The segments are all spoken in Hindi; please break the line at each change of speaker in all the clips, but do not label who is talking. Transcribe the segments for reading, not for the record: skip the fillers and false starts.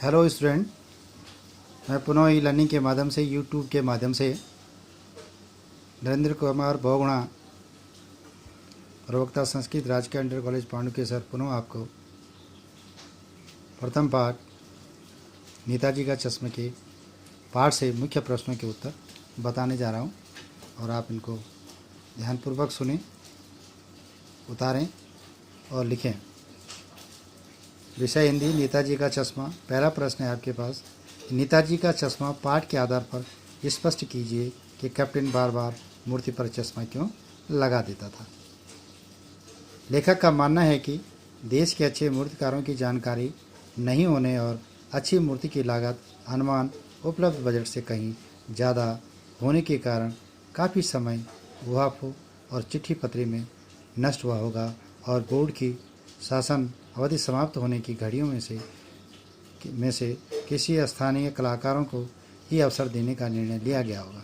हेलो स्टूडेंट, मैं पुनः ई लर्निंग के माध्यम से यूट्यूब के माध्यम से नरेंद्र कुमार बहुगुणा प्रवक्ता संस्कृत राजकीय इंटर कॉलेज पांडु के सर पुनः आपको प्रथम पाठ नेताजी का चश्मे के पाठ से मुख्य प्रश्नों के उत्तर बताने जा रहा हूं और आप इनको ध्यानपूर्वक सुनें, उतारें और लिखें। विषय हिंदी, नेताजी का चश्मा। पहला प्रश्न है आपके पास, नेताजी का चश्मा पाठ के आधार पर स्पष्ट कीजिए कि कैप्टन बार बार मूर्ति पर चश्मा क्यों लगा देता था। लेखक का मानना है कि देश के अच्छे मूर्तिकारों की जानकारी नहीं होने और अच्छी मूर्ति की लागत अनुमान उपलब्ध बजट से कहीं ज़्यादा होने के कारण काफ़ी समय उहापोह और चिट्ठी पत्री में नष्ट हुआ होगा और बोर्ड की शासन अवधि समाप्त होने की घड़ियों में से किसी स्थानीय कलाकारों को ही अवसर देने का निर्णय लिया गया होगा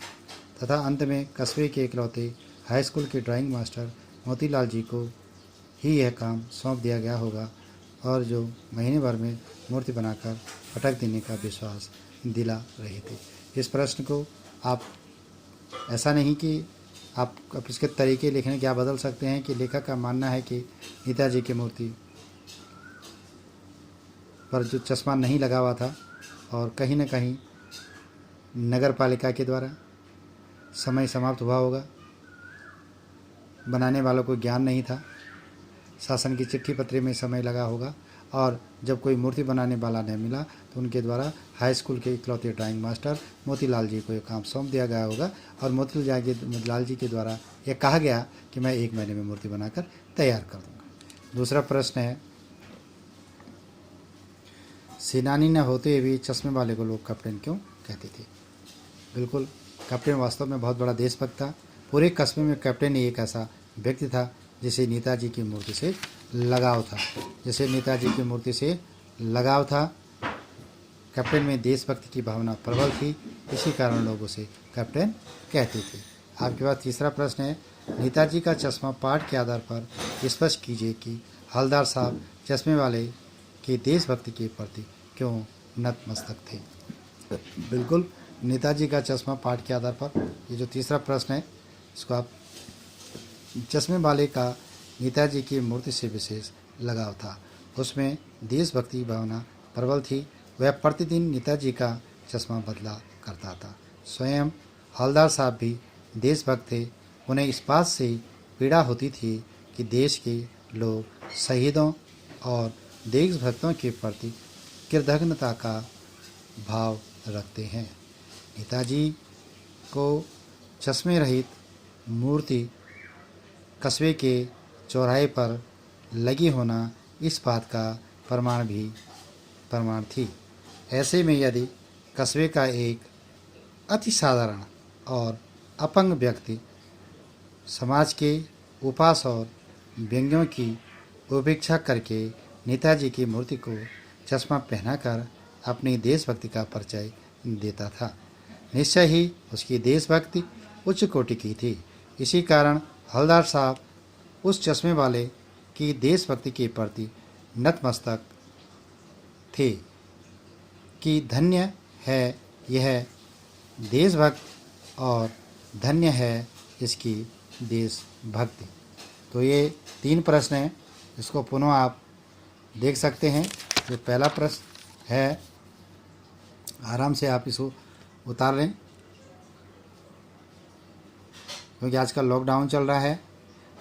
तथा अंत में कस्बे के इकलौते हाई स्कूल के ड्राइंग मास्टर मोतीलाल जी को ही यह काम सौंप दिया गया होगा और जो महीने भर में मूर्ति बनाकर पटक देने का विश्वास दिला रहे थे। इस प्रश्न को आप ऐसा नहीं कि आप इसके तरीके लिखने के आप बदल सकते हैं कि लेखक का मानना है कि नेताजी की मूर्ति पर जो चश्मा नहीं लगा हुआ था और कहीं न कहीं नगर पालिका के द्वारा समय समाप्त हुआ होगा, बनाने वालों को ज्ञान नहीं था, शासन की चिट्ठी पत्री में समय लगा होगा और जब कोई मूर्ति बनाने वाला नहीं मिला तो उनके द्वारा हाई स्कूल के इकलौते ड्राइंग मास्टर मोतीलाल जी को यह काम सौंप दिया गया होगा और मोतीलाल जी के द्वारा यह कहा गया कि मैं 1 महीने में मूर्ति बनाकर तैयार कर दूंगा। दूसरा प्रश्न है, सेनानी न होते भी चश्मे वाले को लोग कैप्टन क्यों कहते थे। बिल्कुल, कैप्टन वास्तव में बहुत बड़ा देशभक्त था। पूरे कस्बे में कैप्टन ही एक ऐसा व्यक्ति था जिसे नेताजी की मूर्ति से लगाव था। कैप्टन में देशभक्ति की भावना प्रबल थी, इसी कारण लोग उसे कैप्टन कहते थे। आपके पास तीसरा प्रश्न है, नेताजी का चश्मा पाठ के आधार पर स्पष्ट कीजिए कि हवलदार साहब चश्मे वाले के देशभक्ति के प्रति क्यों नतमस्तक थे। बिल्कुल, नेताजी का चश्मा पाठ के आधार पर, ये जो तीसरा प्रश्न है इसको आप, चश्मे वाले का नेताजी की मूर्ति से विशेष लगाव था, उसमें देशभक्ति भावना प्रबल थी, वह प्रतिदिन नेताजी का चश्मा बदला करता था। स्वयं हवलदार साहब भी देशभक्त थे, उन्हें इस बात से पीड़ा होती थी कि देश के लोग शहीदों और देशभक्तों के प्रति कृतज्ञता का भाव रखते हैं। नेताजी को चश्मे रहित मूर्ति कस्बे के चौराहे पर लगी होना इस बात का प्रमाण थी। ऐसे में यदि कस्बे का एक अति साधारण और अपंग व्यक्ति समाज के उपास और व्यंग्यों की उपेक्षा करके नेताजी की मूर्ति को चश्मा पहनाकर अपनी देशभक्ति का परिचय देता था, निश्चय ही उसकी देशभक्ति उच्च कोटि की थी। इसी कारण हवलदार साहब उस चश्मे वाले की देशभक्ति के प्रति नतमस्तक थे कि धन्य है यह देशभक्त और धन्य है इसकी देशभक्ति। तो ये 3 प्रश्न हैं, इसको पुनः आप देख सकते हैं। जो पहला प्रश्न है, आराम से आप इसको उतार लें क्योंकि आजकल लॉकडाउन चल रहा है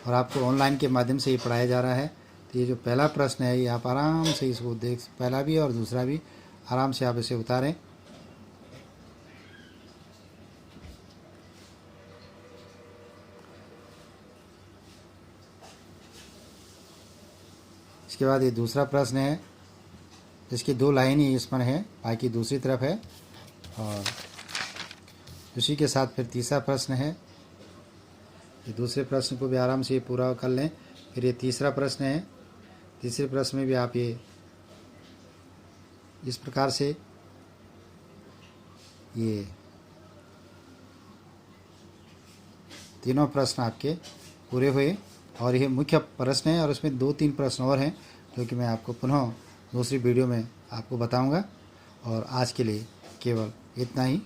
और आपको ऑनलाइन के माध्यम से ही पढ़ाया जा रहा है। तो ये जो पहला प्रश्न है ये आप आराम से इसको देख, पहला भी और दूसरा भी आराम से आप इसे उतारें। इसके बाद ये दूसरा प्रश्न है, इसकी 2 लाइन ही इसमें है, बाकी दूसरी तरफ है। और उसी के साथ फिर तीसरा प्रश्न है, ये दूसरे प्रश्न को भी आराम से पूरा कर लें। फिर ये तीसरा प्रश्न है, तीसरे प्रश्न में भी आप ये इस प्रकार से ये तीनों प्रश्न आपके पूरे हुए और ये मुख्य प्रश्न है और उसमें 2-3 प्रश्न और हैं जो कि मैं आपको पुनः दूसरी वीडियो में आपको बताऊंगा। और आज के लिए केवल इतना ही।